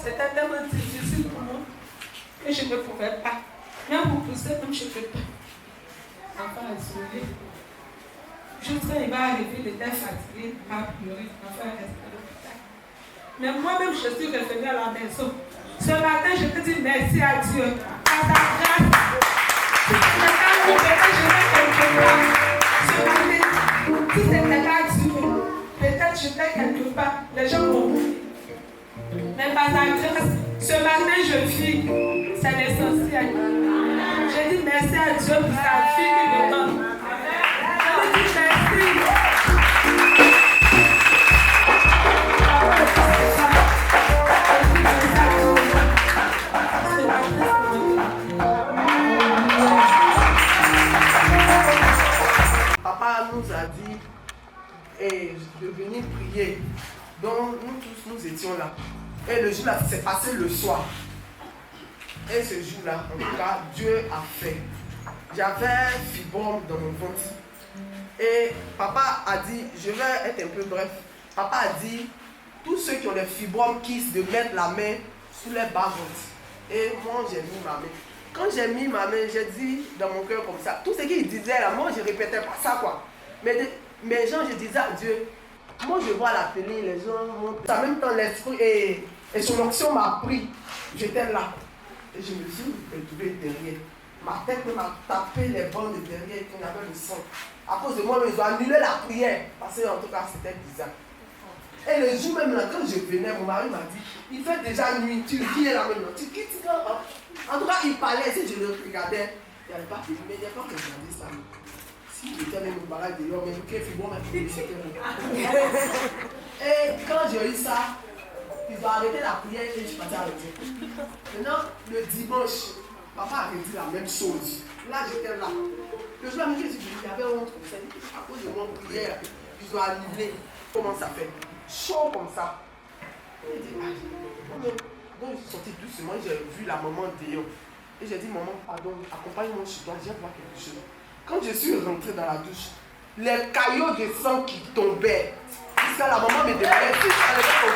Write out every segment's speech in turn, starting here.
C'était tellement difficile pour moi que je ne pouvais pas. Même pour pousser, même je ne peux pas. L'enfant a sauvé. Juste quand il va arriver, il était fatigué, il va pleurer, l'enfant est resté à l'hôpital. Mais moi-même, je suis revenue à la maison. Ce matin, je te dis merci à Dieu. À ta grâce. Je n'ai pas compris, je n'ai quelque part. Ce matin, si ce n'était pas Dieu, peut-être je n'étais quelque part. Les gens m'ont oublié. Mais par ta grâce, ce matin je vis, c'est l'essentiel. Je dis merci à Dieu pour sa vie qu'il me donne. Je dis merci. Papa nous a dit de venir prier. Donc nous tous nous étions là. Et le jour là, c'est passé le soir. Et ce jour-là, en tout cas, Dieu a fait. J'avais un fibrome dans mon ventre. Et papa a dit, je vais être un peu bref. Papa a dit, tous ceux qui ont des fibromes kyste, de mettre la main sous les bas-ventres. Et moi, j'ai mis ma main. Quand j'ai mis ma main, j'ai dit dans mon cœur comme ça. Tout ce qu'il disait là, moi, je ne répétais pas ça, quoi. Mais genre, je disais à Dieu, moi, je vois la télé, les gens montent. En même temps, l'esprit et son onction m'a pris. J'étais là. Et je me suis retrouvé derrière. Ma tête m'a tapé les bandes de derrière qui avait le sang. À cause de moi, ils ont annulé la prière. Parce que, en tout cas, c'était bizarre. Et le jour même, là, quand je venais, mon mari m'a dit, il fait déjà nuit, tu viens là maintenant, tu quittes là. En tout cas, il parlait, si je le regardais, il n'y avait pas de mais il n'y a pas que je dis ça. Si j'étais même au barrage dehors, mais quel fut bon, mais c'était bon. Et quand j'ai eu ça, ils ont arrêté la prière et je suis parti à l'arrêter. Maintenant, le dimanche, papa a dit la même chose. Là, j'étais là. Le jour même, il y avait honte comme ça. À cause de mon prière, ils ont annulé. Comment ça fait? Chaud comme ça. Et il dit, ah, donc je suis sorti doucement, j'ai vu la maman dehors. Et j'ai dit, maman, pardon, accompagne-moi chez toi, j'ai voir quelque chose. Quand je suis rentré dans la douche, les caillots de sang qui tombaient, jusqu'à la maman me demandait si j'allais faire.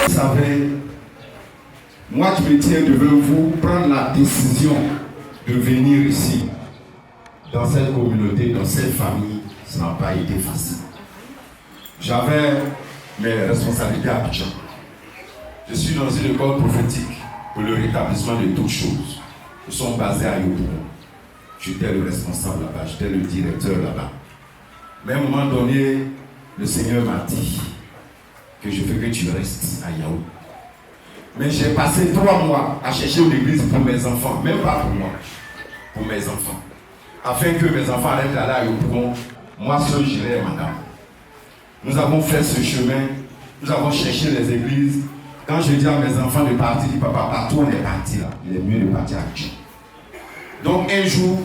Vous savez, moi je me tiens devant vous prendre la décision de venir ici, dans cette communauté, dans cette famille. Ça n'a pas été facile. J'avais mes responsabilités à Abidjan. Je suis dans une école prophétique pour le rétablissement de toutes choses. Nous sommes basés à Yopougon. J'étais le responsable là-bas, j'étais le directeur là-bas. Mais à un moment donné, le Seigneur m'a dit que je veux que tu restes à Yahoo. Mais j'ai passé 3 mois à chercher une église pour mes enfants, même pas pour moi, pour mes enfants. Afin que mes enfants arrêtent d'aller à Yopougon, moi seul j'irai, madame. Nous avons fait ce chemin, nous avons cherché les églises. Quand je dis à mes enfants de partir, je dis papa, partout on est parti là, il est mieux de partir à Dieu. Donc un jour,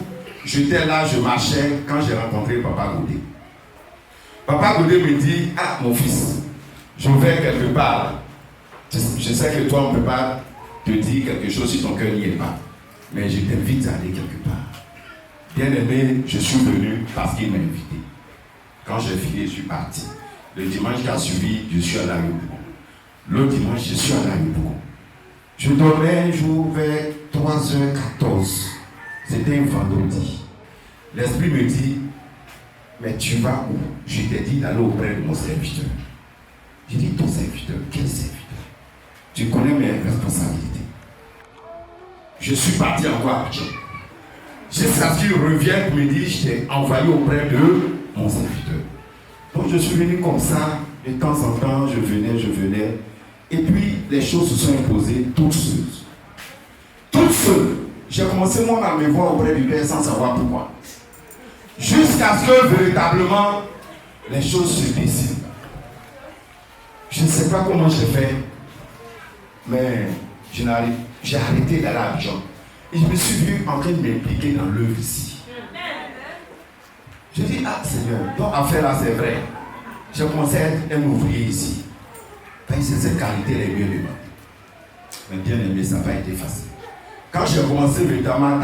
j'étais là, je marchais quand j'ai rencontré Papa Goudé. Papa Goudé me dit, ah mon fils, je vais quelque part. Je sais que toi on ne peut pas te dire quelque chose si ton cœur n'y est pas. Mais je t'invite à aller quelque part. Bien aimé, je suis venu parce qu'il m'a invité. Quand j'ai fini, je suis parti. Le dimanche qui a suivi, je suis allé à Yopougon. L'autre dimanche, je suis allé à Yopougon. Je dormais un jour vers 3h14. C'était un vendredi. L'esprit me dit, mais tu vas où? Je t'ai dit d'aller auprès de mon serviteur. J'ai dit, ton serviteur, quel serviteur? Tu connais mes responsabilités. Je suis parti encore à Abidjan. Jusqu'à ce qu'il revienne pour me dire, je t'ai envoyé auprès de mon serviteur. Donc je suis venu comme ça, de temps en temps, je venais. Et puis les choses se sont imposées toutes seules. Toutes seules. J'ai commencé moi à me voir auprès du Père sans savoir pourquoi. Jusqu'à ce que véritablement les choses se décident. Je ne sais pas comment j'ai fait, mais j'ai arrêté d'aller à Abidjan. Et je me suis vu en train de m'impliquer dans l'œuvre ici. Je dis, ah Seigneur, ton affaire là c'est vrai. J'ai commencé à être un ouvrier ici. C'est cette qualité les mieux de moi. Mais bien aimé, ça n'a pas été facile. Quand j'ai commencé véritablement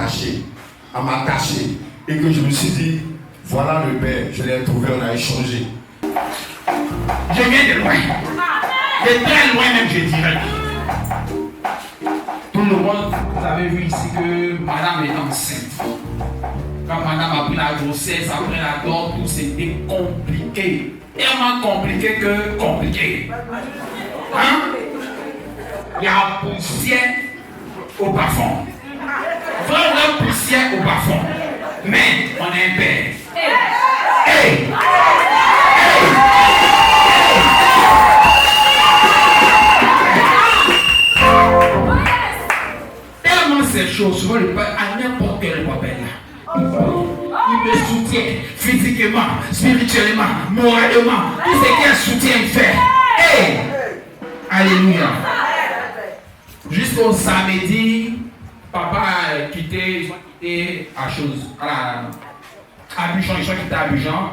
à m'attacher, et que je me suis dit, voilà le Père, je l'ai trouvé, on a échangé. Je viens de loin. De très loin même, je dirais. Tout le monde, vous avez vu ici que madame est enceinte. Quand madame a pris la grossesse, après la dot, tout c'était compliqué. Tellement compliqué que compliqué. Hein? Il y a poussière au plafond. Vraiment poussière au plafond. Mais on est un père. Hey! Tellement ces choses, souvent le père, à n'importe quel papa là, il me soutient physiquement, spirituellement, moralement, tout ce qu'il soutient, il fait. Hey! Alléluia. Jusqu'au samedi, papa a quitté, ils ont quitté à chose, à Abidjan, ils sont quittés à Abidjan.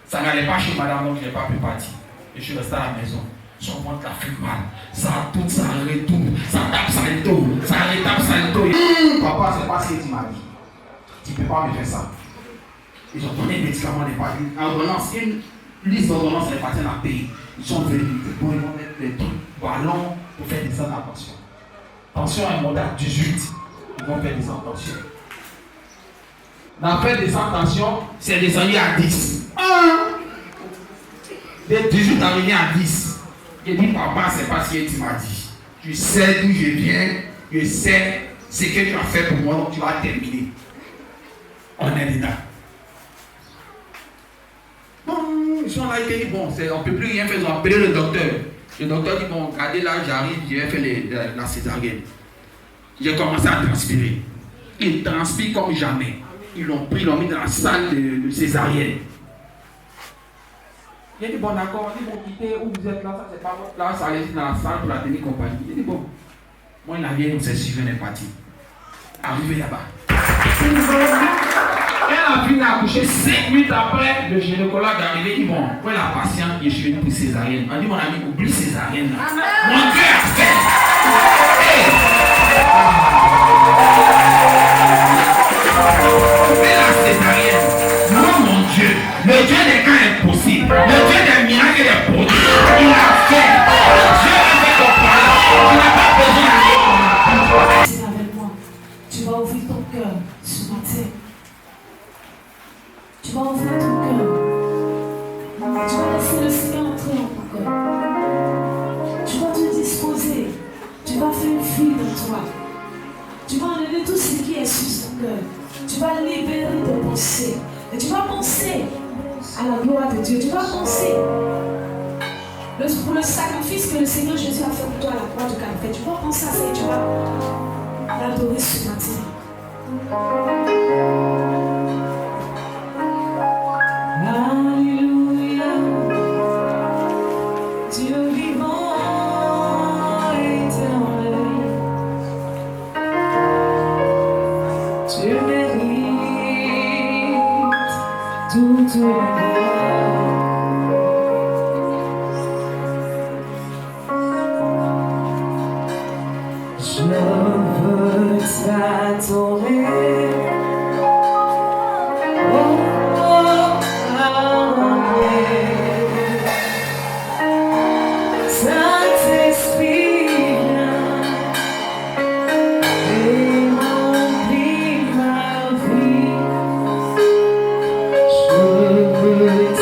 Ça n'allait pas chez madame, donc je n'ai pas pu partir. Et je suis resté à la maison. Son ventre a fait mal. Ça tourne, ça retourne, ça tape, ça retourne, ça retape, ça retourne. Papa, c'est pas ce que tu m'as dit. Tu ne peux pas me faire ça. Ils ont donné des médicaments, des papiers. Ordonnance, une liste d'ordonnances, les patients à payer. Ils sont venus, ils vont mettre des trucs, ballons pour faire descendre la tension. Tension est montée à 18. Ils vont faire descendre tension. D'après descendre tension, c'est descendu à 10. De 18 arrivé à 10. J'ai dit, papa, c'est pas ce que tu m'as dit. Tu sais d'où je viens, je sais ce que tu as fait pour moi, donc tu vas terminer. On est dedans. Bon, ils sont là, ils disent, bon, on ne peut plus rien faire, ils ont appelé le docteur. Le docteur dit, bon, regardez là, j'arrive, je vais faire la césarienne. J'ai commencé à transpirer. Ils transpirent comme jamais. Ils l'ont pris, ils l'ont mis dans la salle de césarienne. J'ai dit, bon, d'accord, ils vont quitter où vous êtes là, ça c'est pas votre place, allez-y dans la salle pour la tenir compagnie. J'ai dit, bon, moi, la vieille, on s'est suivi, on est parti. Arrivé là-bas. Elle a fini d'accoucher 5 minutes après, le gynécologue est arrivé, il dit, bon, pour la patiente, je suis venu pour césarienne. On dit, mon ami, oublie césarienne là. Mon Dieu a fait. Oublie la césarienne. Non, mon Dieu, le Dieu des cas impossibles, le Dieu des miracles et des produits, il a fait. Dieu a fait ton parole, tu n'as pas besoin d'aller. C'est avec moi. Tu vas ouvrir ton cœur ce matin. Tu vas ouvrir ton cœur. Tu vas laisser le Seigneur entrer dans ton cœur. Tu vas te disposer. Tu vas faire une fuite en toi. Tu vas enlever tout ce qui est sur ton cœur. Tu vas libérer tes pensées. Et tu vas penser à la gloire de Dieu. Tu vas penser pour le sacrifice que le Seigneur Jésus a fait pour toi à la croix de Calvaire. Tu vas penser à ça et tu vas l'adorer ce matin. Alléluia, Dieu vivant éternel, tu mérites toute la gloire. Je veux t'adorer. Je veux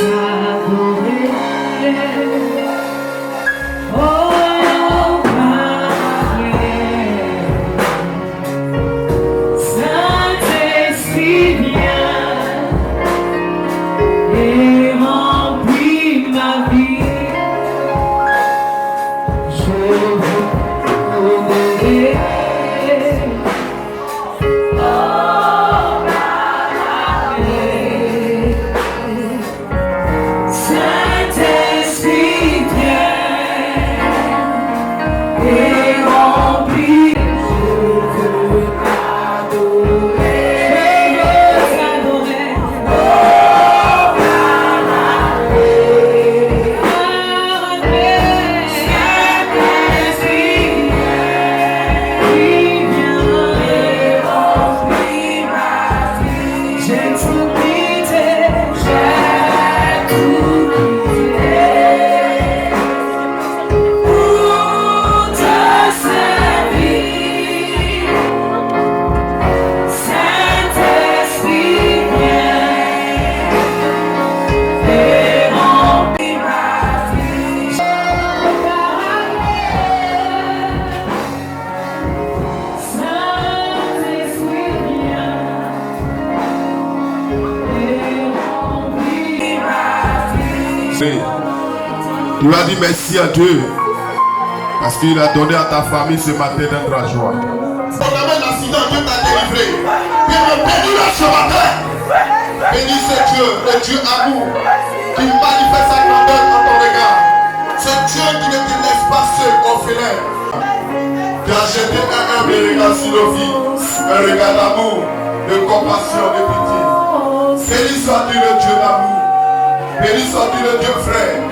Tu vas dire merci à Dieu parce qu'il a donné à ta famille ce matin d'être la joie. On amène l'accident, Dieu t'a délivré. Bénis-le ce matin. Bénis ce Dieu, le Dieu amour, qui manifeste sa grandeur dans ton regard. Ce Dieu qui ne te laisse pas seul, orphelin. Tu as jeté un regard sur nos vies, un regard d'amour, de compassion, de pitié. Béni sois-tu le Dieu d'amour. Béni sois-tu le Dieu frère.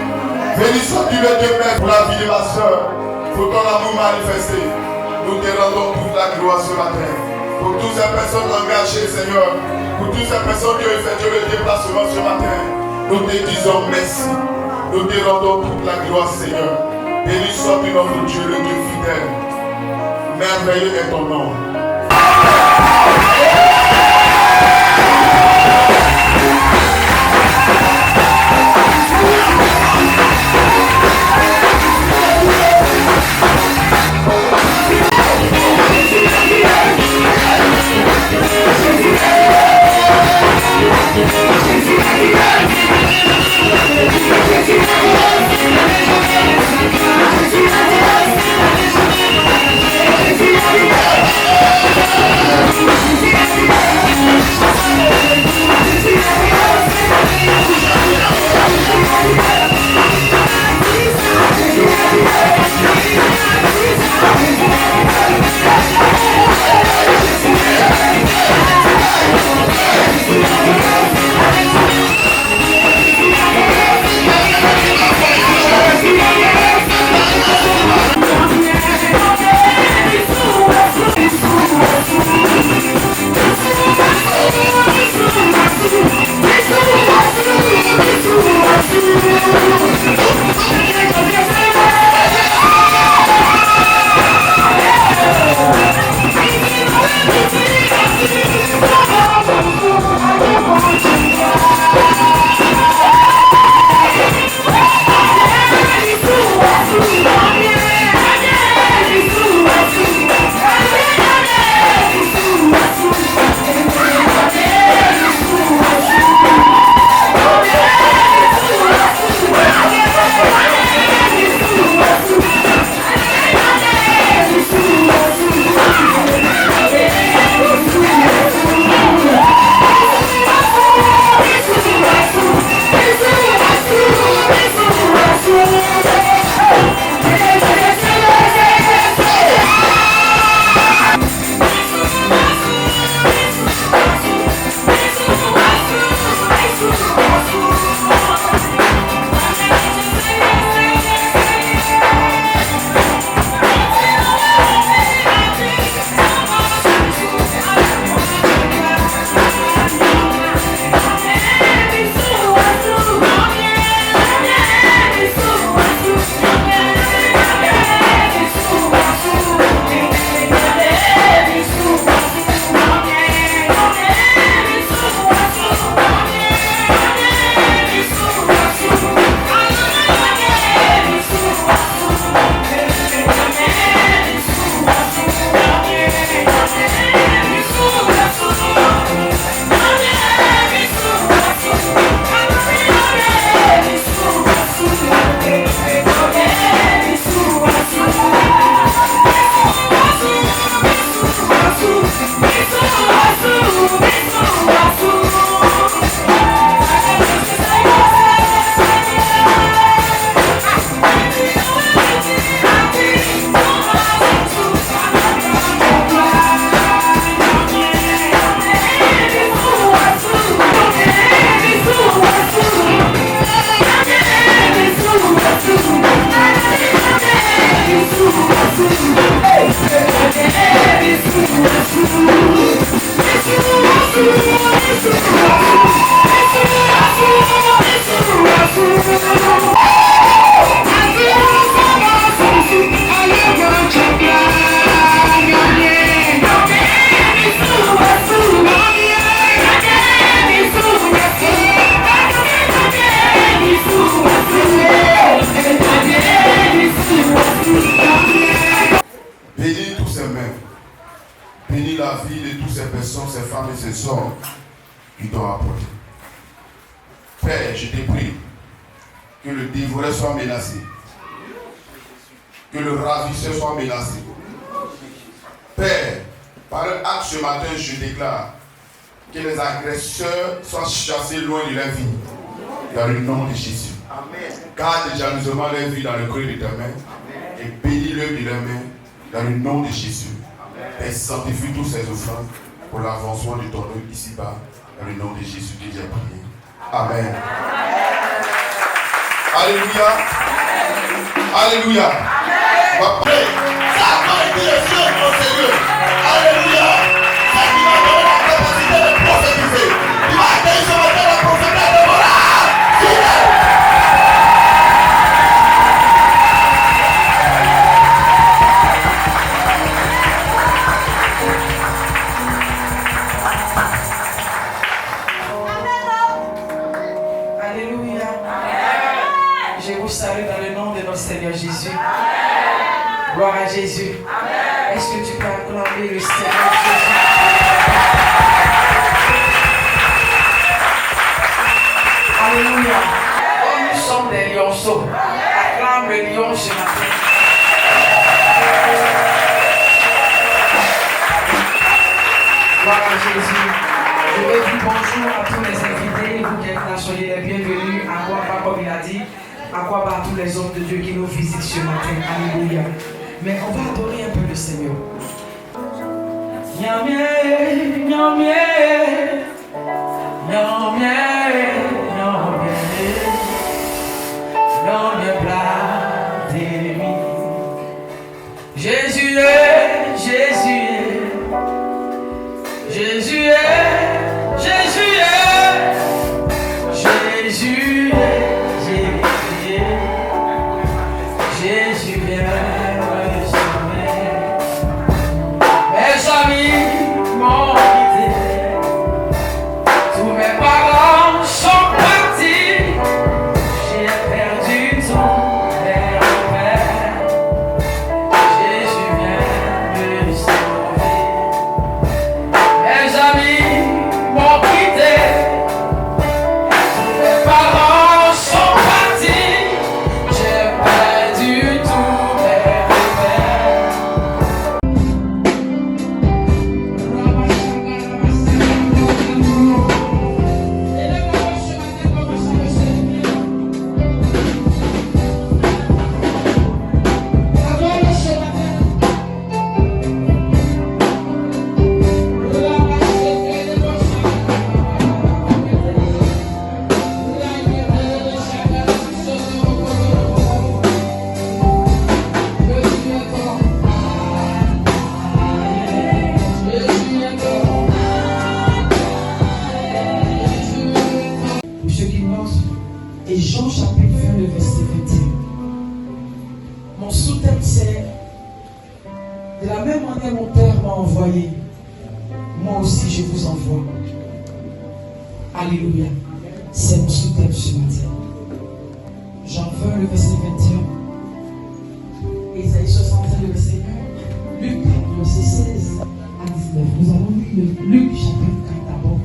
Béni sois-tu le Dieu mère pour la vie de ma soeur, pour ton amour manifesté. Nous te rendons toute la gloire ce matin. Pour toutes ces personnes engagées, Seigneur, pour toutes ces personnes qui ont effectué le déplacement ce matin, nous te disons merci. Nous te rendons toute la gloire, Seigneur. Béni sois-tu notre Dieu, le Dieu fidèle. Merveilleux est ton nom. Que le dévoreur soit menacé. Que le ravisseur soit menacé. Père, par un acte ce matin, je déclare que les agresseurs soient chassés loin de leur vie. Dans le nom de Jésus. Garde jalousement leur vie dans le creux de ta main. Et bénis-le de leur main. Dans le nom de Jésus. Et sanctifie tous ces offrandes pour l'avancement de ton œuvre ici-bas. Dans le nom de Jésus que j'ai prié. Amen. Alléluia. Alléluia. On va prier. Ça a été le Dieu de nos Seigneur. Alléluia. Ça qui m'a donné la capacité de prophétiser. Il m'a donné ce matin la prophétie de morale. Alléluia. Je vous salue dans le nom de notre Seigneur Jésus. Gloire à Jésus. Est-ce que tu peux acclamer le Seigneur Jésus? Alléluia. Oh, nous sommes des lionceaux. Acclame le lion ce matin. Gloire à Jésus. Je veux dire bonjour à tous les invités. Vous qui êtes là, soyez les bienvenus. À quoi pas, comme il a dit, à quoi pas tous les hommes de Dieu qui nous visitent ce matin. Alléluia. Mais on va adorer un peu le Seigneur. Nyamie, nyamie, nyamie, nyamie, nyamie, blasphème. Jésus est, Jésus est, Jésus est, Jésus est, Jésus est, Jésus vient. Mes amis m'ont quitté, tous mes parents sont partis, j'ai perdu tout mes repères. Jésus vient me sauver. Mes amis m'ont quitté, tous mes parents sont partis, j'ai perdu tout mes repères. Pour ceux qui notent, et Jean chapitre 20, le verset 21. Mon sous-thème c'est: de la même manière mon Père m'a envoyé, moi aussi je vous envoie. Alléluia. C'est mon sous-thème ce matin. Jean 20, le verset 21. Ésaïe 61, le verset 1. Luc, le verset 16 à 19. Nous allons lire Luc chapitre 4 d'abord.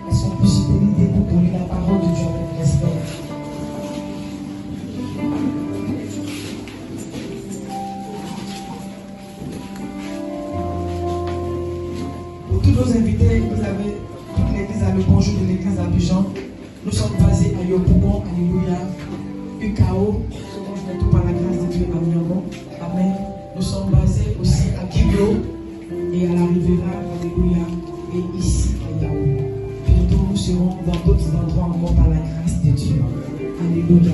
Est-ce qu'on peut se tenir debout pour lire la parole de Dieu avec respect? Pour tous nos invités, vous avez toute l'église a le bonjour de l'église d'Abidjan. Nous sommes basés à Yopougon, alléluia. UKO, nous sommes tout par la grâce de Dieu à Nyongo. Amen. Nous sommes basés aussi à Kiblo et à la Riviera, alléluia. Et ici à Yao. Bientôt nous serons dans d'autres endroits encore par la grâce de Dieu. Alléluia.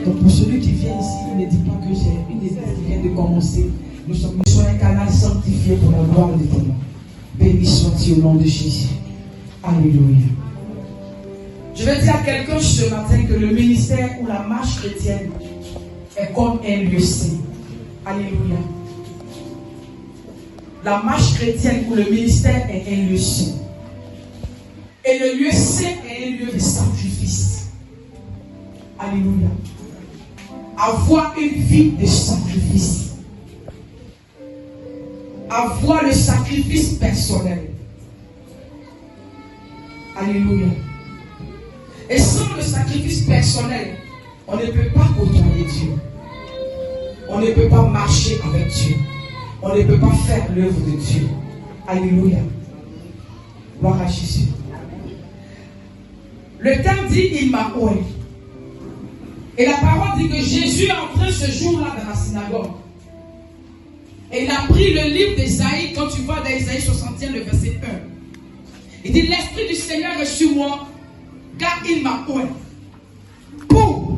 Donc pour celui qui vient ici, il ne dit pas que j'ai une église qui vient de commencer. Nous sommes un canal sanctifié pour la gloire de Dieu. Béni soit-il au nom de Jésus. Alléluia. Je vais dire à quelqu'un ce matin que le ministère ou la marche chrétienne est comme un lieu saint. Alléluia. La marche chrétienne ou le ministère est un lieu saint. Et le lieu saint est un lieu de sacrifice. Alléluia. Avoir une vie de sacrifice. Avoir le sacrifice personnel. Alléluia. Et sans le sacrifice personnel, On ne peut pas côtoyer Dieu. On ne peut pas marcher avec Dieu. On ne peut pas faire l'œuvre de Dieu. Alléluia. Gloire à Jésus. Le terme dit il m'a oué. Et la parole dit que Jésus est entré ce jour-là dans la synagogue. Et il a pris le livre d'Ésaïe, quand tu vois dans Ésaïe 61, le verset 1. Il dit, l'Esprit du Seigneur est sur moi, car il m'a oué. Pour.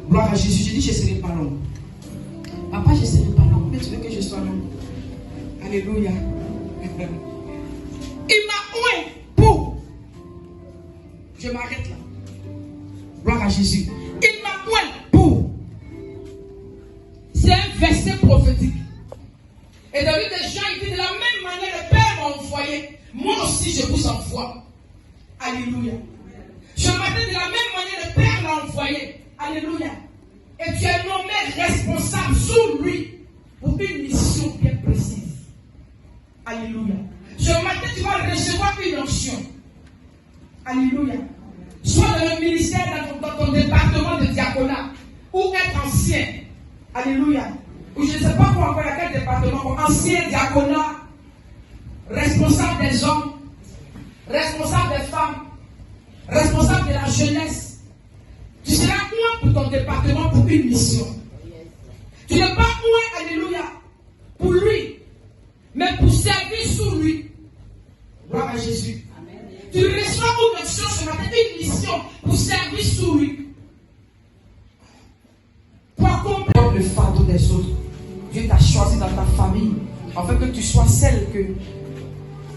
Gloire à Jésus. J'ai dit, je ne serai pas long. Papa, je ne serai pas long. Mais tu veux que je sois long. Alléluia. Il m'a oué. Pour. Je m'arrête là. Gloire à Jésus. Il m'a oué. Pour. C'est un verset prophétique. Et David et Jean, il dit de la même manière, le Père m'a envoyé. Moi aussi, je vous envoie. Alléluia. Je m'appelle de la même manière, le Père l'a envoyé. Alléluia. Et tu es nommé responsable sous lui pour une mission bien précise. Alléluia. Ce matin, tu vas recevoir une onction. Alléluia. Soit dans le ministère, dans ton département de diaconat, ou être ancien. Alléluia. Ou je ne sais pas quoi encore, à quel département, ancien diaconat, responsable des hommes, responsable des femmes, responsable de la jeunesse. Tu seras loin pour ton département pour une mission. Tu n'es pas loin, alléluia, pour lui, mais pour servir sous lui. Gloire à Jésus. Amen. Tu reçois une mission ce matin, une mission pour servir sous lui. Pour accomplir le fardeau des autres. Dieu t'a choisi dans ta famille, afin que tu sois celle que,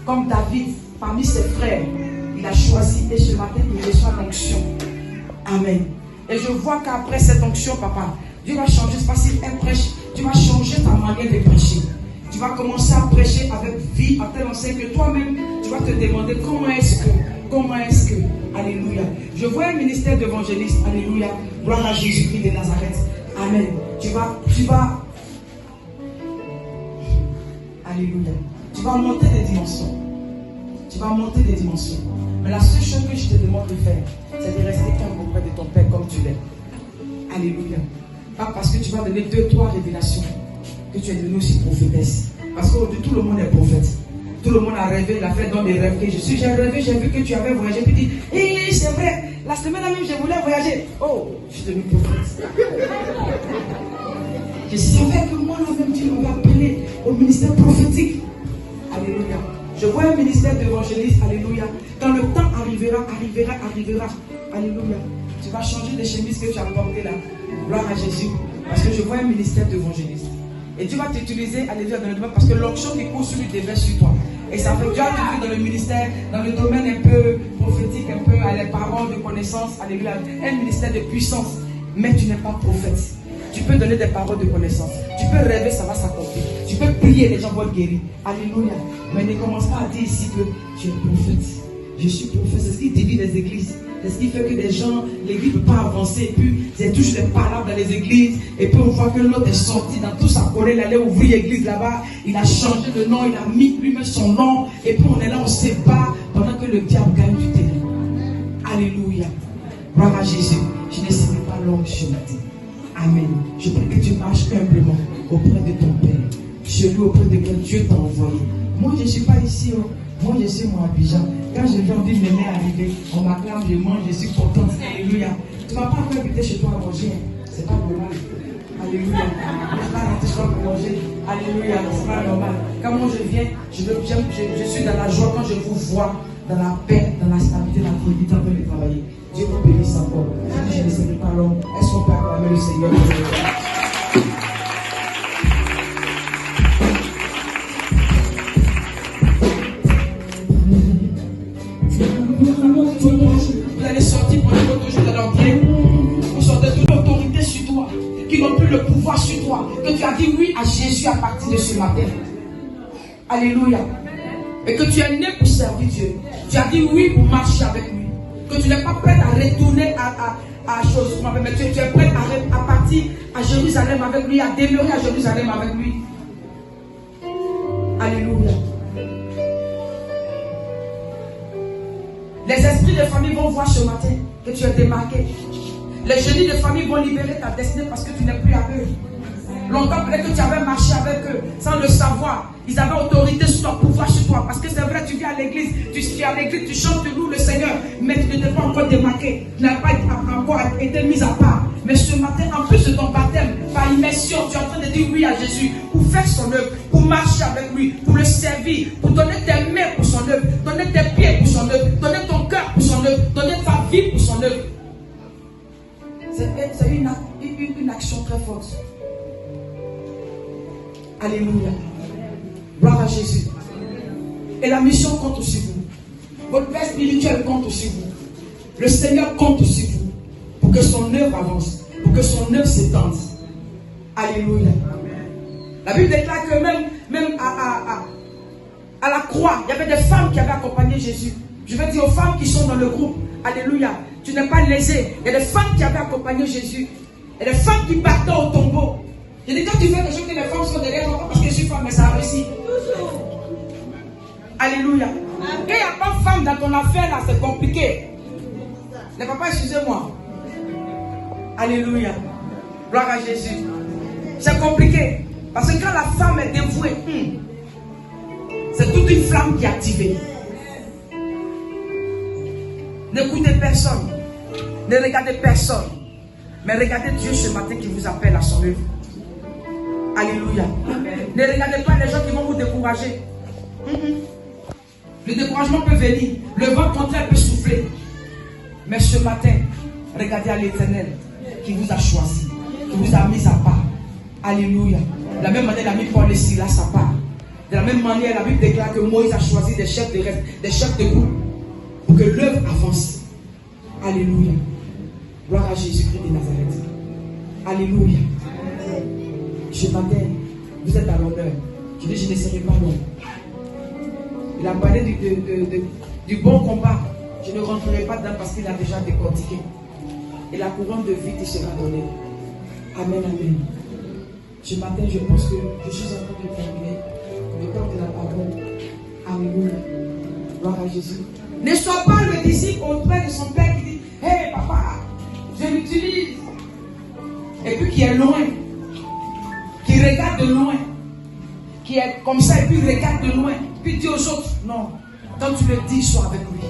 comme David, parmi ses frères, il a choisi et ce matin, il reçoit l'onction. Amen. Et je vois qu'après cette onction, papa, Dieu va changer, c'est pas si elle prêche, tu vas changer ta manière de prêcher. Tu vas commencer à prêcher avec vie, à tel enseigne que toi-même, tu vas te demander comment est-ce que, alléluia. Je vois un ministère d'évangéliste, alléluia, gloire à Jésus-Christ de Nazareth. Amen. Tu vas, alléluia. Tu vas monter des dimensions. Tu vas monter des dimensions. Mais la seule chose que je te demande de faire, c'est de rester calme auprès de ton Père comme tu l'es. Alléluia. Pas parce que tu vas donner 2-3 révélations que tu es devenue aussi prophétesse. Parce qu'aujourd'hui, tout le monde est prophète. Tout le monde a rêvé, il a fait dans des rêves que j'ai rêvé, j'ai vu que tu avais voyagé. Puis dit, c'est vrai, la semaine même, je voulais voyager. Oh, je suis devenue prophète. Je savais que moi, même Dieu m'avait appelé au ministère prophétique. Alléluia. Je vois un ministère d'évangéliste. Alléluia. Quand le temps arrivera. Alléluia. Tu vas changer de chemise que tu as portée là. Gloire à Jésus. Parce que je vois un ministère d'évangéliste. Et Dieu va t'utiliser, alléluia, dans le domaine, parce que l'onction qui court sur lui déverse sur toi. Et ça fait que Dieu a t'utiliser dans le ministère, dans le domaine un peu prophétique, un peu à les paroles de connaissance, alléluia. Un ministère de puissance. Mais tu n'es pas prophète. Tu peux donner des paroles de connaissance. Tu peux rêver, ça va s'accomplir. Tu peux prier, les gens vont être guéris. Alléluia. Mais ne commence pas à dire ici que tu es prophète. Je suis prophète. C'est ce qui divise les églises. C'est ce qui fait que des gens, l'église ne peut pas avancer. Et puis, c'est toujours des paroles dans les églises. Et puis, on voit que l'autre est sorti dans tout sa colère. Il allait ouvrir l'église là-bas. Il a changé de nom. Il a mis lui-même son nom. Et puis, on est là, on se bat pendant que le diable gagne du terrain. Alléluia. Gloire à Jésus. Je ne serai pas long ce matin. Amen. Je prie que tu marches humblement auprès de ton Père. Celui auprès de quel Dieu t'a envoyé. Moi, je ne suis pas ici. Moi, je suis mon Abidjan. Quand je viens, on dit, m'aimer arriver. On m'acclame, je mange, je suis contente. Alléluia. Tu ne vas pas encore habiter chez toi à manger. C'est pas normal. Alléluia. Je ne vais pas rentrer chez toi pour manger. Alléluia. C'est pas normal. Quand moi je viens, je suis dans la joie quand je vous vois, dans la paix, dans la stabilité, dans la tranquillité en train de travailler. Dieu vous bénisse encore. Je ne sais pas long. Est-ce qu'on peut acclamer le Seigneur? Vous allez sortir pour les autres jours de l'enquête. Vous sortez toute l'autorité sur toi, qui n'ont plus le pouvoir sur toi. Que tu as dit oui à Jésus à partir de ce matin. Alléluia. Et que tu es né pour servir Dieu. Tu as dit oui pour marcher avec lui. Que tu n'es pas prêt à retourner à chose, mais tu es prêt à partir à Jérusalem avec lui, à demeurer à Jérusalem avec lui. Alléluia. Les esprits de famille vont voir ce matin que tu es démarqué. Les génies de famille vont libérer ta destinée parce que tu n'es plus à eux. Longtemps, peut-être que tu avais marché avec eux sans le savoir. Ils avaient autorité sur ton pouvoir chez toi. Parce que c'est vrai, tu viens à l'église, tu es à l'église, tu chantes, tu loues le Seigneur. Mais tu ne t'es pas encore démarqué. Tu n'as pas encore été mis à part. Mais ce matin, en plus de ton baptême, par immersion, tu es en train de dire oui à Jésus. Pour faire son œuvre, pour marcher avec lui, pour le servir, pour donner tes mains pour son œuvre, donner tes pieds pour son œuvre, donner ton cœur pour son œuvre, donner ta vie pour son œuvre. C'est une action très forte. Alléluia. Gloire à Jésus. Et la mission compte aussi vous. Votre père spirituel compte aussi vous. Le Seigneur compte aussi vous. Pour que son œuvre avance. Pour que son œuvre s'étende. Alléluia. La Bible déclare que même à la croix, il y avait des femmes qui avaient accompagné Jésus. Je vais dire aux femmes qui sont dans le groupe. Alléluia. Tu n'es pas lésé. Il y a des femmes qui avaient accompagné Jésus. Il y a des femmes qui partaient au tombeau. Je dis, quand tu fais des choses que les femmes sont derrière toi, parce que je suis femme, mais ça a réussi. Alléluia. Quand il n'y a pas de femme dans ton affaire, là, c'est compliqué. Les papas, excusez-moi. Alléluia. Gloire à Jésus. C'est compliqué. Parce que quand la femme est dévouée, c'est toute une flamme qui est activée. N'écoutez personne. Ne regardez personne. Mais regardez Dieu ce matin qui vous appelle à son œuvre. Alléluia. Ne regardez pas les gens qui vont vous décourager. Le découragement peut venir. Le vent contraire peut souffler. Mais ce matin, regardez à l'Éternel qui vous a choisi, qui vous a mis à part. Alléluia. De la même manière, il a mis Paul et Silas à part. De la même manière, la Bible déclare que Moïse a choisi des chefs de groupe pour que l'œuvre avance. Alléluia. Gloire à Jésus-Christ de Nazareth. Alléluia. Ce matin, vous êtes à l'honneur. Je dis, je ne serai pas long. Il a parlé du bon combat. Je ne rentrerai pas dedans parce qu'il a déjà décortiqué. Et la couronne de vie te sera donnée. Amen, amen. Ce matin, je pense que je suis en train de terminer le temps de la parole. Alléluia. Gloire à Jésus. Ne sois pas le disciple auprès de son père qui dit, hé papa, je l'utilise. Et puis qui est loin. Qui regarde de loin, qui est comme ça et puis regarde de loin, puis dit aux autres, non, quand tu le dis, sois avec lui.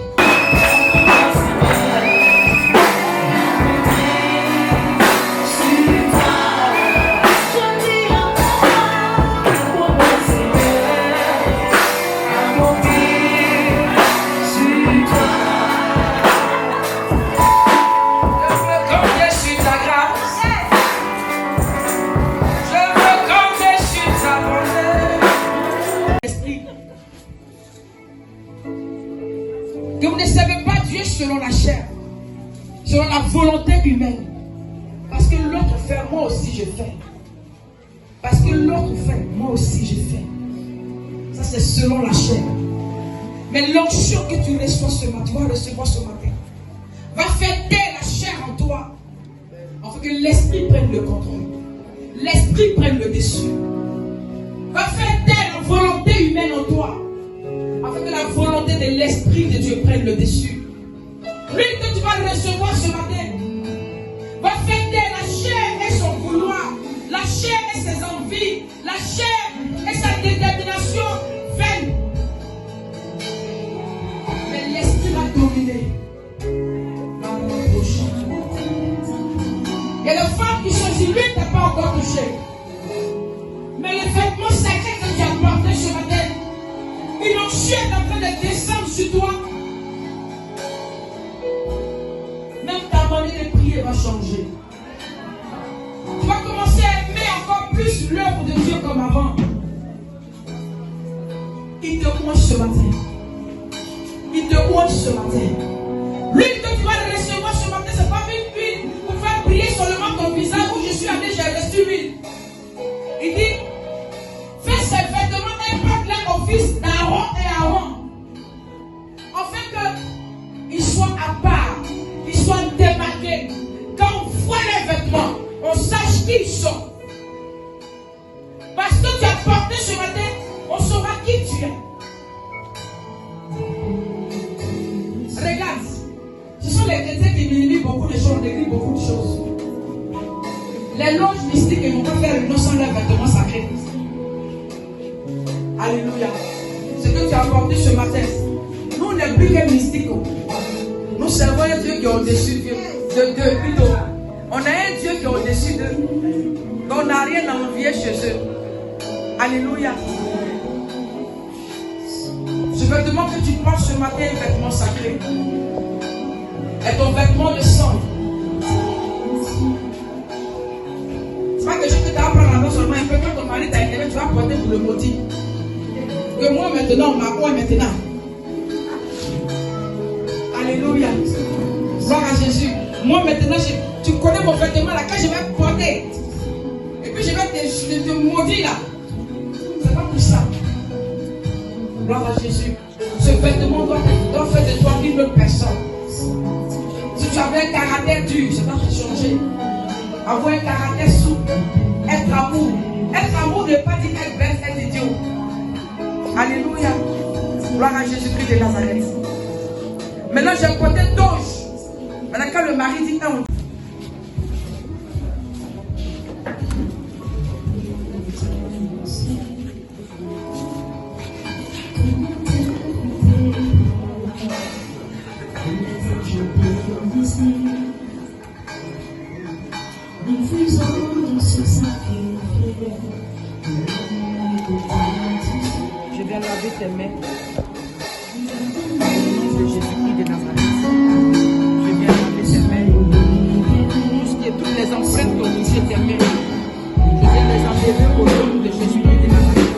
Que vous ne servez pas Dieu selon la chair, selon la volonté humaine. Parce que l'autre fait, moi aussi je fais. Parce que l'autre fait, moi aussi je fais. Ça c'est selon la chair. Mais l'onction que tu reçois ce matin, tu vas recevoir ce matin, va faire taire la chair en toi. Afin que l'esprit prenne le contrôle. L'esprit prenne le dessus. Va faire taire la volonté humaine en toi. Afin que la volonté de l'Esprit de Dieu prenne le dessus. L'huile que tu vas recevoir ce matin va faire taire la chair et son vouloir, la chair et ses envies, la chair et sa détermination vaine. Mais l'Esprit va dominer. Il y a des femmes qui sont ici, l'huile n'a pas encore touché. Mais le vêtement sacré que tu as porté ce matin, une onction est en train de descendre sur toi. Même ta manière de prier va changer. Tu vas commencer à aimer encore plus l'œuvre de Dieu comme avant. Il te mange ce matin. Il te mange ce matin. L'huile que tu vas recevoir ce matin, ce n'est pas une huile pour faire briller seulement ton visage où je suis allé, j'ai reçu l'huile. Il dit, fais ces vêtements et porte-les au fils d'Aaron et Aaron. Afin qu'ils soient à part, qu'ils soient démarqués. Quand on voit les vêtements, on sache qui ils sont. Parce que tu as porté ce matin, on saura qui tu es. Regarde. décrit beaucoup de choses. Les loges mystiques ne vont pas faire une sans leurs vêtements sacrés. Alléluia. Ce que tu as apporté ce matin, nous on n'est plus que mystiques. Nous servons un Dieu qui est au-dessus de plutôt. On a un Dieu qui est au-dessus d'eux. Donc on n'a rien à envier chez eux. Alléluia. Ce vêtement que tu portes ce matin est un vêtement sacré. Est ton vêtement de sang. C'est pas quelque chose que tu as à prendre la main seulement un peu. Quand ton mari t'a élevé, tu vas porter pour le maudit. Que moi maintenant, ma foi maintenant. Alléluia. Gloire à Jésus. Moi maintenant, tu connais mon vêtement là, quand je vais porter. Et puis je vais te maudire là. C'est pas pour ça. Gloire à Jésus. Ce vêtement doit faire de toi une autre personne. Si tu avais un caractère dur, ça va te changer. Avoir un caractère souple. Être amour. Être amour ne veut pas dire être bête, être idiot. Alléluia. Gloire à Jésus-Christ de Nazareth. Maintenant, j'ai un côté doge. Maintenant, quand le mari dit non. Je viens laver tes mains. Au nom de Jésus-Christ de Nazareth. Je viens laver tes mains. Toutes les empreintes qui ont touché tes mains. Je viens les enlever au nom de Jésus-Christ de Nazareth.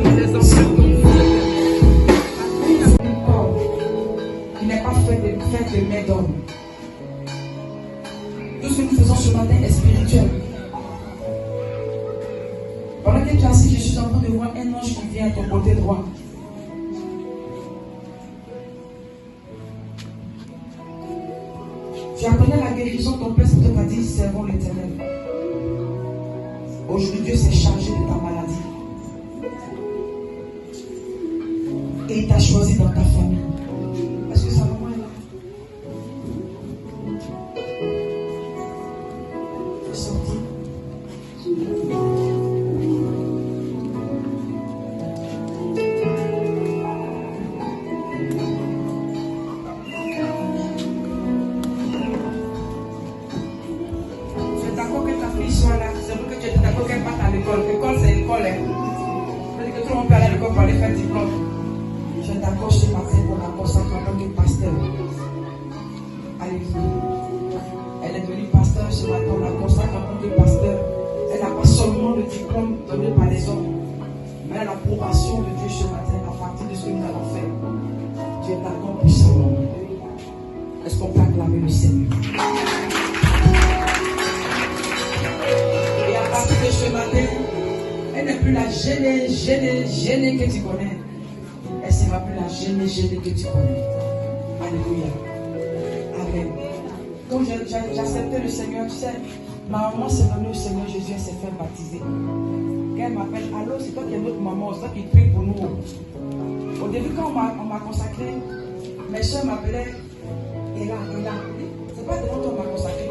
Toutes les empreintes qui ont touché tes mains. Un corps qui n'est pas fait de mains d'homme. Tout ce que nous faisons ce matin est spirituel. Pendant que tu es assis, je suis en train de voir un ange qui vient à ton côté droit. Tu apprenais la guérison, ton Père t'a dit, servons l'Éternel. Aujourd'hui, Dieu s'est chargé de ta maladie. Et il t'a choisi dans ta famille. Est-ce que ça va mal là? Tu es sorti. L'école, c'est l'école. C'est-à-dire que tout le monde peut aller à l'école pour aller faire diplôme. Je t'accorde ce matin pour la consacrer en tant que pasteur. Alléluia. Elle est devenue pasteur ce matin, on la consacre en tant que pasteur. Elle n'a pas seulement le diplôme donné par les hommes, mais elle a l'approbation de Dieu ce matin à partir de ce que nous allons faire. Dieu t'accorde pour ça. Est-ce qu'on peut acclamer le Seigneur? Et à partir de ce matin, elle n'est plus la gênée que tu connais. Elle ne sera plus la gênée que tu connais. Alléluia. Amen. Quand j'ai accepté le Seigneur, tu sais, ma maman s'est donnée au Seigneur Jésus, elle s'est fait baptiser. Quand elle m'appelle, allô, c'est toi qui es notre maman, c'est toi qui prie pour nous. Au début, quand on m'a consacré, mes soeurs m'appelaient Ella. C'est pas devant toi qu'on m'a consacré.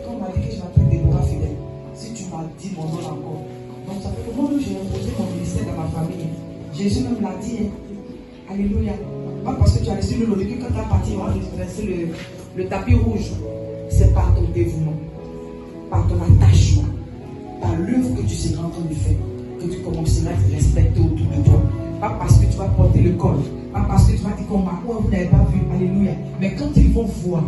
Quand on m'a dit que je m'appelle Déborah Fidèle, si tu m'as dit mon nom encore. Donc ça fait que moi, j'ai imposé mon ministère dans ma famille. Jésus même l'a dit. Alléluia. Pas parce que tu as reçu le vécu, quand tu as parti, on va dresser le tapis rouge. C'est par ton dévouement, par ton attachement, par l'œuvre que tu seras en train de faire, que tu commenceras à te respecter autour de toi. Pas parce que tu vas porter le col, pas parce que tu vas dire qu'on m'a, vous n'avez pas vu, alléluia. Mais quand ils vont voir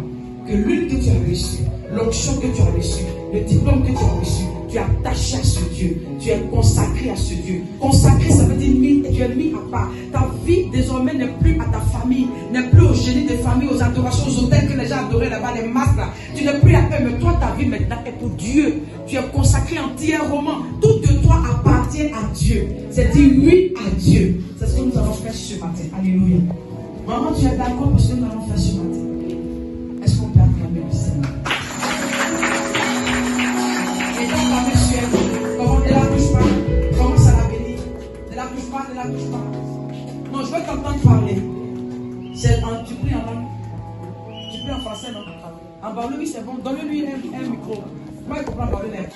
que l'une que tu as reçue, l'onction que tu as reçue, le diplôme que tu as reçu, tu es attaché à ce Dieu, tu es consacré à ce Dieu. Consacré, ça veut dire mis, tu es mis à part. Ta vie désormais n'est plus à ta famille, n'est plus au génie de famille, aux adorations, aux hôtels que les gens adoraient là-bas, les masques là. Tu n'es plus à paix, mais toi, ta vie maintenant est pour Dieu. Tu es consacré entièrement. Tout de toi appartient à Dieu. C'est dire oui à Dieu. C'est ce que nous allons faire ce matin. Alléluia. Maman, tu es d'accord pour ce que nous allons faire ce matin? Est-ce qu'on peut acclamer le Seigneur? Et donc, la monsieur, comment ne la bouge pas? Commence à la bénir. Ne la bouge pas, ne la bouge pas. Non, je veux t'entendre parler. Tu pries en langue. Tu pries en français, non? En parler, oui, c'est bon. Donnez-lui un micro. Moi, il faut pas parler d'un.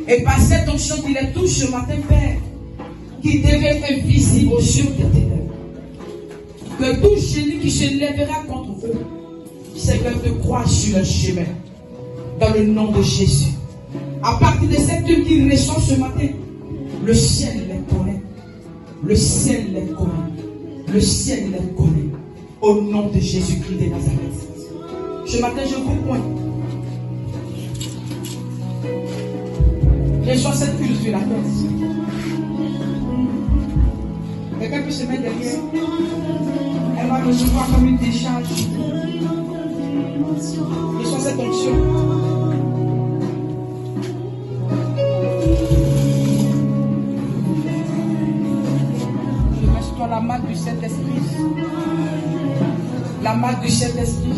Et par cette onction qu'il est tout ce matin, Père, qui devait être visible aux yeux des ténèbres. Que tout génie qui se lèvera contre vous, Seigneur, te croise sur le chemin. Dans le nom de Jésus. À partir de cette heure qu'il reçoit ce matin, le ciel les connaît. Le ciel les connaît. Le ciel les connaît. Au nom de Jésus-Christ de Nazareth. Ce matin, je vous pointe. Reçois cette huile sur la tête. Quelqu'un peut se mettre derrière. Elle va recevoir comme une décharge. Reçois cette onction. Je mets sur toi la marque du Saint-Esprit. La marque du Saint-Esprit.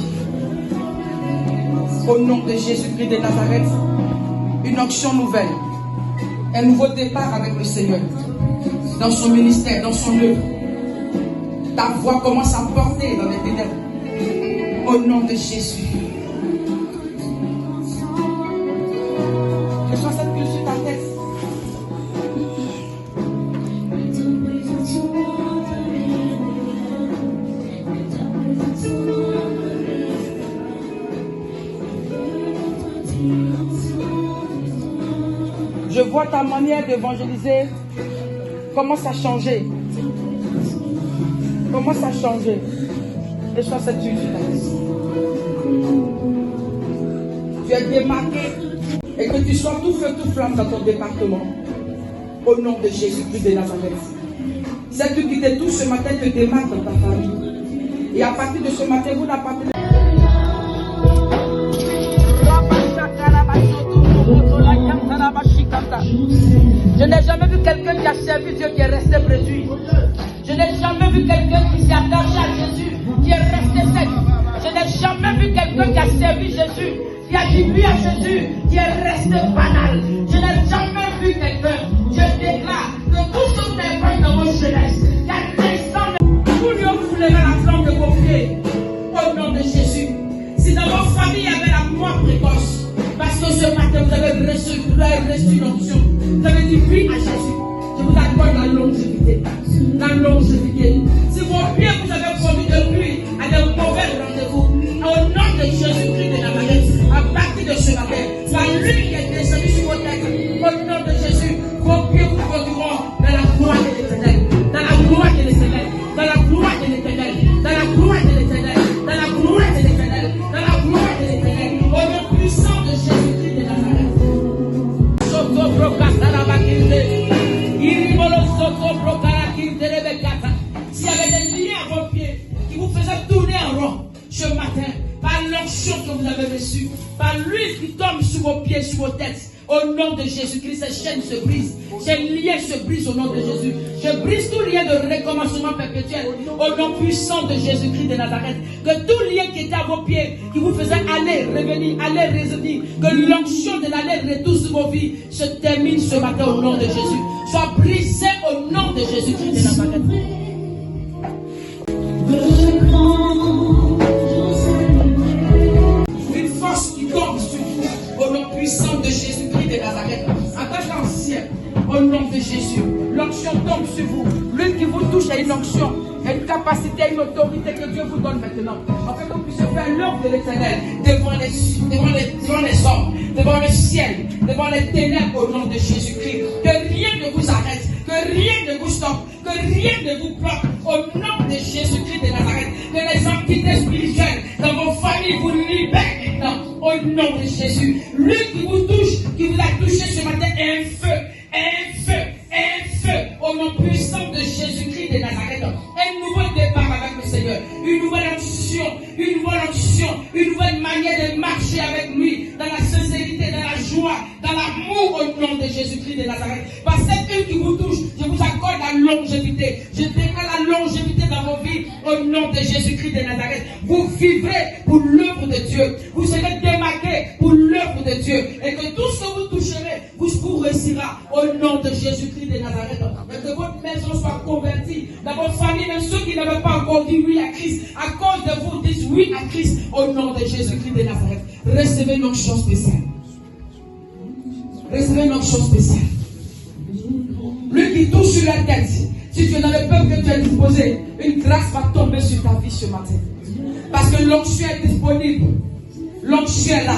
Au nom de Jésus-Christ de Nazareth. Une onction nouvelle. Un nouveau départ avec le Seigneur. Dans son ministère, dans son œuvre. Ta voix commence à porter dans les ténèbres. Au nom de Jésus. Reçois cette huile sur ta tête. Je vois ta manière d'évangéliser commence à changer. Commence à changer. Reçois cette huile sur ta tête. Tu es démarqué et que tu sois tout feu, tout flamme dans ton département. Au nom de Jésus-Christ de Nazareth. Cette huile qui te touche ce matin te démarque dans ta famille. Et à partir de ce matin, vous n'appartenez pas. Je n'ai jamais vu quelqu'un qui a servi Dieu qui est resté près de lui. Je n'ai jamais vu quelqu'un qui s'est attaché à Jésus qui est resté sec. Je n'ai jamais vu quelqu'un qui a servi Jésus, qui a dit oui à Jésus, qui est resté banal. Je n'ai jamais vu quelqu'un. Je déclare que tout ce qui est fait dans vos jeunesse, il y a des gens vous lui vous levez la flamme de vos pieds. Au nom de Jésus. Si dans vos familles il y avait la mort précoce, parce que ce matin vous avez reçu une onction. Vous avez dit oui à Jésus. Je vous accorde la longévité. La longévité. Si vos pieds vous avez promis de lui à de mauvais rendez-vous, au nom de Jésus-Christ de Nazareth, à partir de ce matin, la lune qui est descendue sur vos têtes, au nom de Jésus, vos pieds vous conduiront dans la gloire de l'Éternel. Dans la gloire de l'Éternel. Dans la gloire de l'Éternel. Dans la gloire de l'Éternel. Dans la gloire de l'Éternel. Dans la gloire de l'Éternel. Au nom puissant de Jésus-Christ de Nazareth. S'il y avait des liens à vos pieds qui vous faisaient tourner en rond ce matin, par l'onction que vous avez reçue, par l'huile qui tombe sur vos pieds, sur vos têtes, au nom de Jésus-Christ, ces chaînes se brisent, ces liens se brisent au nom de Jésus. Je brise tout lien de recommencement perpétuel au nom puissant de Jésus-Christ de Nazareth. Que tout lien qui était à vos pieds, qui vous faisait aller, revenir, aller, revenir, que l'onction de l'aller-retour sur vos vies se termine ce matin au nom de Jésus. Soit brisé au nom de Jésus-Christ de Nazareth. Une force qui tombe sur vous au nom puissant de Jésus-Christ de Nazareth. En tant qu'ancien, au nom de Jésus, l'onction tombe sur vous. L'une qui vous touche a une onction, une capacité, une autorité que Dieu vous donne maintenant. Afin que vous puissiez faire l'œuvre de l'Éternel devant les hommes, devant le ciel, devant les ténèbres au nom de Jésus-Christ. Que rien ne vous arrête, que rien ne vous stoppe, que rien ne vous bloque au nom de Jésus-Christ de Nazareth. Que les entités spirituelles dans vos familles vous libèrent maintenant au nom de Jésus. Lui qui vous touche, qui vous a touché ce matin, un feu, au nom puissant de Jésus-Christ de Nazareth. Un nouveau départ avec le Seigneur, une nouvelle onction, une nouvelle manière de marcher avec lui dans la sincérité, dans la joie, dans l'amour au nom de Jésus-Christ de Nazareth. Par cette huile qui vous touche, je vous accorde la longévité. Je déclare la longévité dans vos vies au nom de Jésus-Christ de Nazareth. Vous vivrez pour l'œuvre de Dieu. Vous serez démarqués pour l'œuvre de Dieu. Et que tout ce que vous toucherez vous réussira au nom de Jésus-Christ de Nazareth. Et que votre maison soit convertie. Dans votre famille, même ceux qui n'avaient pas encore dit oui à Christ, à cause de vous, disent oui à Christ au nom de Jésus-Christ de Nazareth. Recevez une onction spéciale. Recevez une onction spéciale. Lui qui touche sur la tête, si tu es dans le peuple que tu as disposé, une grâce va tomber sur ta vie ce matin. Parce que l'onction est disponible. L'onction est là.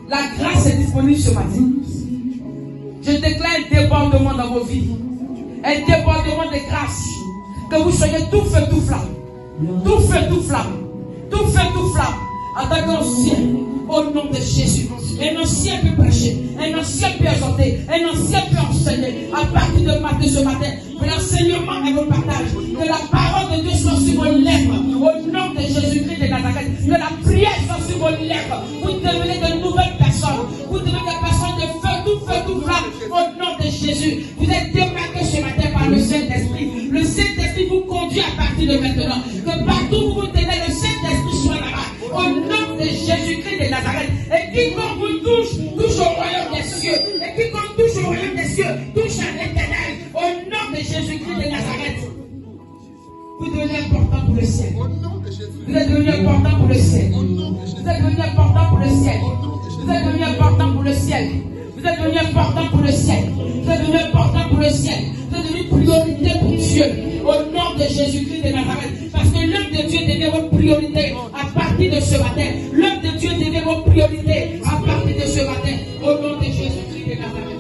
La grâce est disponible ce matin. Je déclare un débordement dans vos vies. un débordement de grâce. Que vous soyez tout feu, tout flamme. Tout feu, tout flamme. Tout feu, tout flamme. En tant qu'ancien, au nom de Jésus. Un ancien peut prêcher, un ancien peut exhorter, un ancien peut enseigner. À partir de ce matin, que l'enseignement et le partage, que la parole de Dieu soit sur vos lèvres. Au nom de Jésus-Christ de Nazareth. Que la prière soit sur vos lèvres. Vous devenez de nouvelles personnes. Vous devenez des personnes de feu, tout flamme. Au nom de Jésus. Vous êtes démarqués ce matin par le Saint-Esprit. Le Saint-Esprit vous conduit à partir de maintenant. Que partout où vous tenez, le Saint-Esprit soit là-bas. Au nom de Jésus-Christ de Nazareth. Et quiconque vous touche au royaume des cieux. Et quiconque touche au royaume des cieux, touche à l'éternel. Au nom de Jésus-Christ de Nazareth. Vous devenez important pour le ciel. Vous êtes devenu important pour le ciel. Vous êtes devenu important pour le ciel. Vous êtes devenu important pour le ciel. Vous êtes devenu important pour le ciel. Vous êtes devenu important pour le ciel. Vous êtes devenu priorité pour Dieu. Au nom de Jésus-Christ de Nazareth. Parce que l'œuvre de Dieu devient votre priorité à partir de ce matin. L'œuvre de Dieu devient votre priorité à partir de ce matin. Au nom de Jésus-Christ de Nazareth.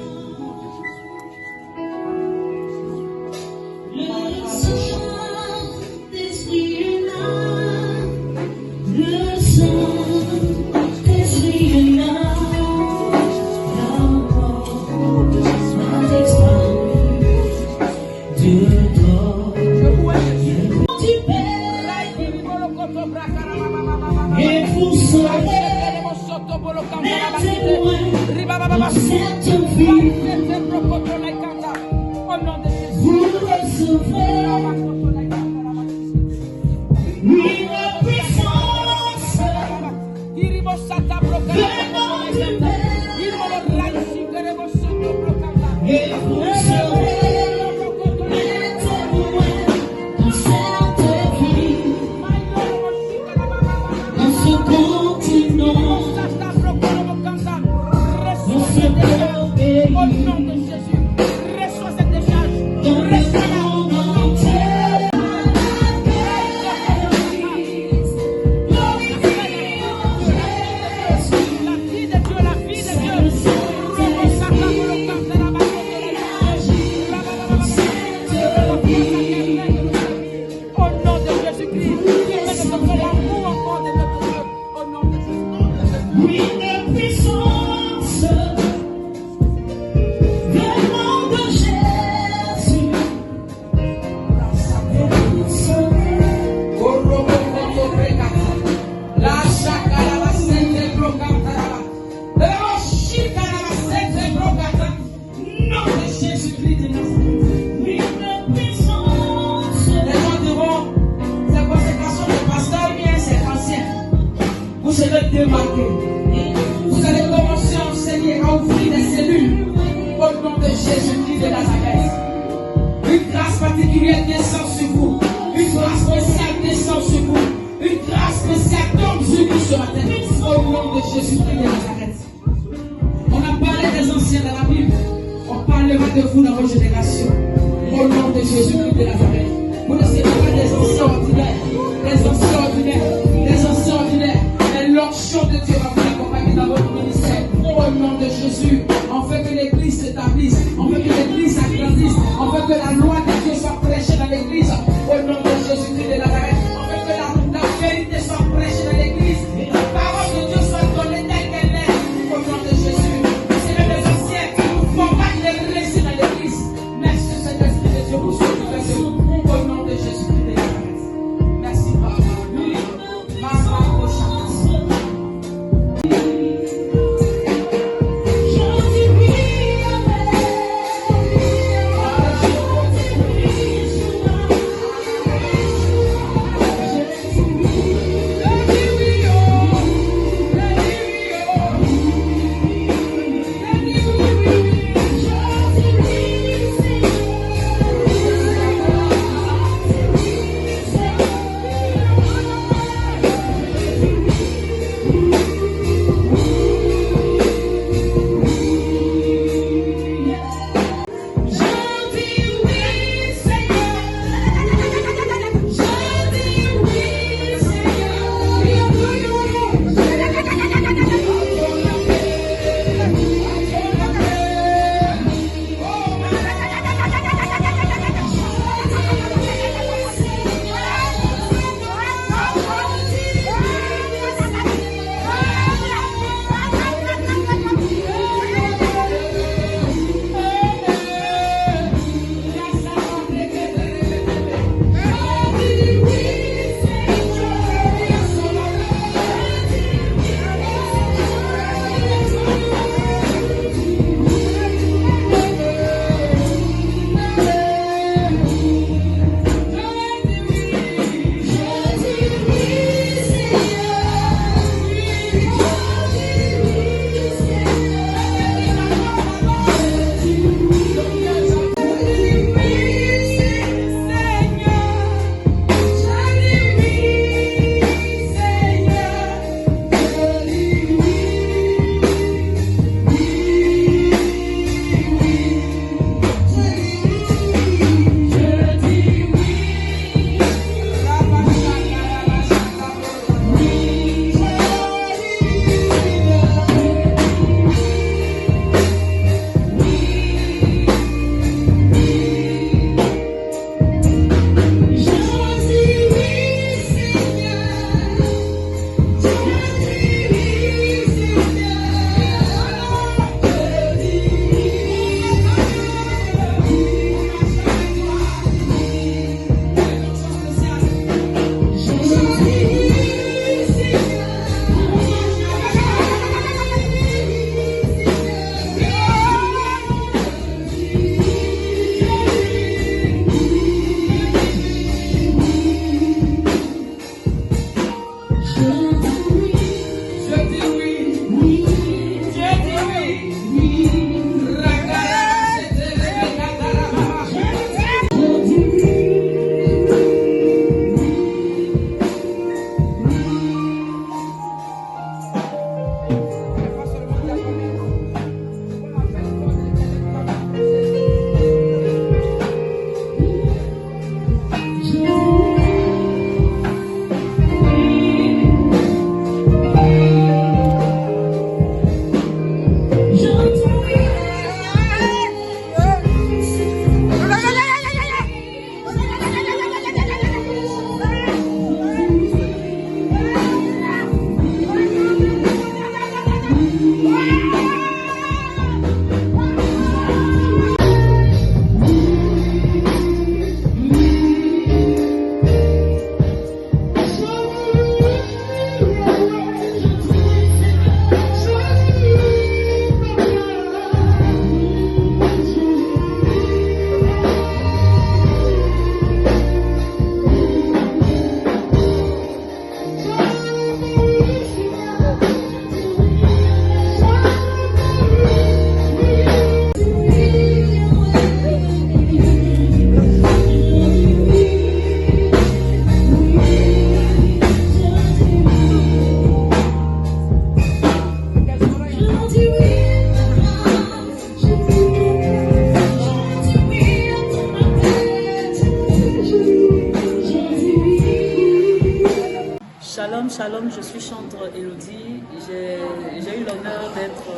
Shalom, shalom, je suis chantre Elodie. J'ai eu l'honneur d'être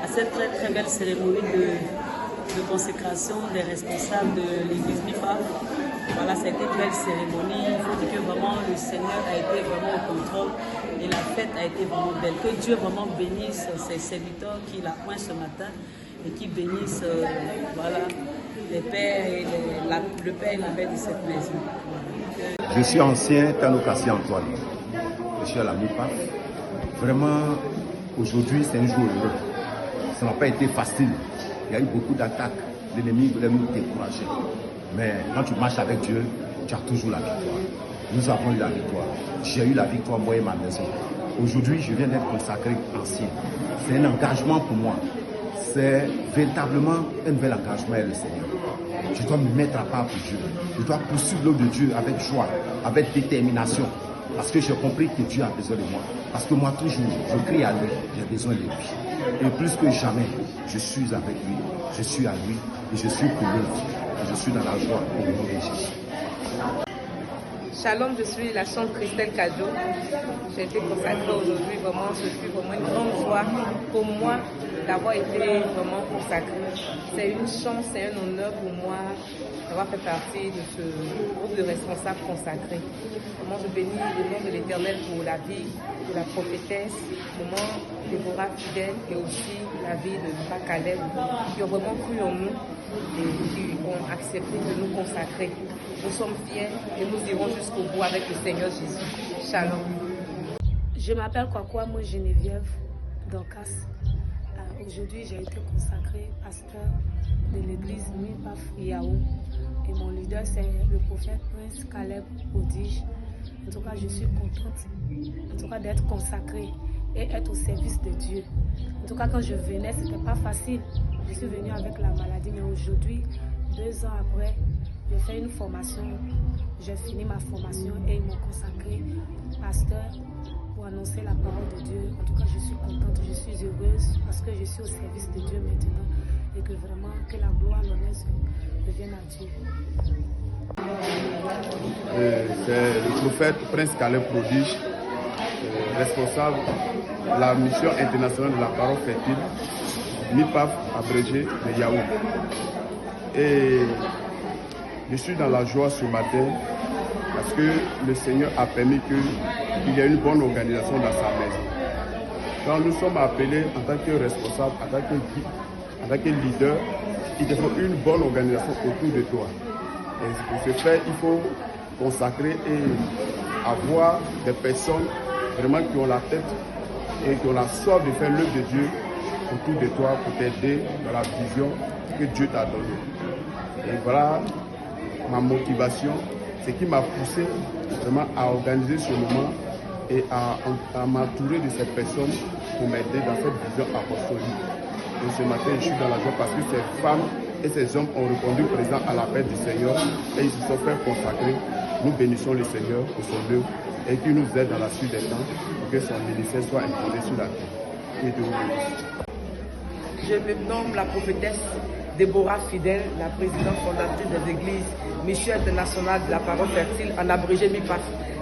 à cette très très belle cérémonie de consécration des responsables de l'église MIPAF. Voilà, ça a été une belle cérémonie. Il faut dire que vraiment le Seigneur a été vraiment au contrôle et la fête a été vraiment belle. Que Dieu vraiment bénisse ses serviteurs qui la pointent ce matin et qui bénissent voilà, les pères et le père et la mère de cette maison. Je suis ancien Tanokassi Antoine. Je suis à la MIPAF. Vraiment, aujourd'hui, c'est un jour heureux. Ça n'a pas été facile. Il y a eu beaucoup d'attaques. L'ennemi voulait nous décourager. Mais quand tu marches avec Dieu, tu as toujours la victoire. Nous avons eu la victoire. J'ai eu la victoire, moi et ma maison. Aujourd'hui, je viens d'être consacré ancien. C'est un engagement pour moi. C'est véritablement un nouvel engagement avec le Seigneur. Je dois me mettre à part pour Dieu. Je dois poursuivre l'œuvre de Dieu avec joie, avec détermination. Parce que j'ai compris que Dieu a besoin de moi. Parce que moi, toujours, je crie à lui, j'ai besoin de lui. Et plus que jamais, je suis avec lui, je suis à lui, et je suis pour lui. Je suis dans la joie au nom de Jésus. Shalom, je suis la chante Christelle Kadjo. J'ai été consacrée aujourd'hui, vraiment, ce fut vraiment une grande joie pour moi d'avoir été vraiment consacrée. C'est une chance, c'est un honneur pour moi d'avoir fait partie de ce groupe de responsables consacrés. Vraiment, je bénis le nom de l'Éternel pour la vie de la prophétesse, vraiment Déborah fidèle, et aussi la vie de Papa Caleb, qui ont vraiment cru en nous et qui ont accepté de nous consacrer. Nous sommes fiers et nous irons jusqu'au bout avec le Seigneur Jésus. Shalom. Je m'appelle Kwakwa, moi Geneviève Dorcas. Aujourd'hui, j'ai été consacrée pasteur de l'église MIPAF Yahoo. Et mon leader, c'est le prophète Prince Caleb Odige. En tout cas, je suis contente d'être consacrée et être au service de Dieu. En tout cas, quand je venais, ce n'était pas facile. Je suis venue avec la maladie, mais aujourd'hui, 2 ans après, j'ai fait une formation. J'ai fini ma formation et ils m'ont consacré pasteur pour annoncer la parole de Dieu. En tout cas, je suis contente, je suis heureuse parce que je suis au service de Dieu maintenant et que vraiment, que la gloire, l'honneur revienne à Dieu. C'est le prophète Prince Caleb Prodige, responsable de la mission internationale de la parole fertile, MIPAF abrégé de Yahoo. Et je suis dans la joie ce matin parce que le Seigneur a permis qu'il y ait une bonne organisation dans sa maison. Quand nous sommes appelés en tant que responsables, en tant que leader, il te faut une bonne organisation autour de toi. Et pour ce faire, il faut consacrer et avoir des personnes vraiment qui ont la tête et qui ont la soif de faire l'œuvre de Dieu autour de toi pour t'aider dans la vision que Dieu t'a donnée. Et voilà ma motivation, ce qui m'a poussé vraiment à organiser ce moment et à m'entourer de ces personnes pour m'aider dans cette vision apostolique. Et ce matin, je suis dans la joie parce que ces femmes et ces hommes ont répondu présent à l'appel du Seigneur et ils se sont fait consacrer. Nous bénissons le Seigneur pour son œuvre et qu'il nous aide dans la suite des temps pour que son ministère soit imposé sur la terre. Et de vous bénisse. Je me nomme la prophétesse Déborah Fidèle, la présidente fondatrice des églises Mission internationale de la parole fertile, en abrégé MIPAF.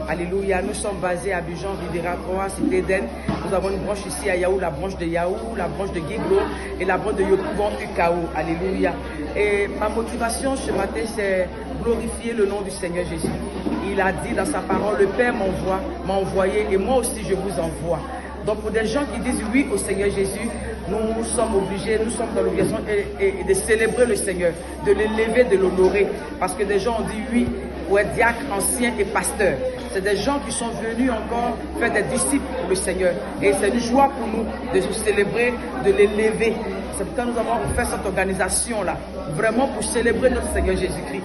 Alléluia. Nous sommes basés à Abidjan, Riviera 3, Cité d'Eden. Nous avons une branche ici à Yahoo, la branche de Yahoo, la branche de Guiglo et la branche de Yopougon UKO. Alléluia. Et ma motivation ce matin, c'est glorifier le nom du Seigneur Jésus. Il a dit dans sa parole, le Père m'a envoyé et moi aussi je vous envoie. Donc pour des gens qui disent oui au Seigneur Jésus, nous sommes obligés, nous sommes dans l'obligation de célébrer le Seigneur, de l'élever, de l'honorer. Parce que des gens ont dit oui pour être diacre, ancien et pasteur. C'est des gens qui sont venus encore faire des disciples pour le Seigneur. Et c'est une joie pour nous de se célébrer, de l'élever. C'est pourquoi nous avons fait cette organisation-là, vraiment pour célébrer notre Seigneur Jésus-Christ,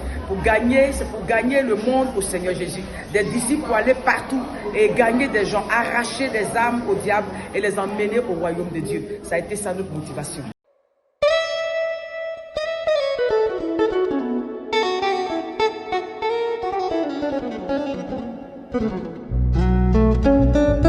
c'est pour gagner le monde au Seigneur Jésus. Des disciples pour aller partout et gagner des gens, arracher des âmes au diable et les emmener au royaume de Dieu. Ça a été ça notre motivation. Thank you.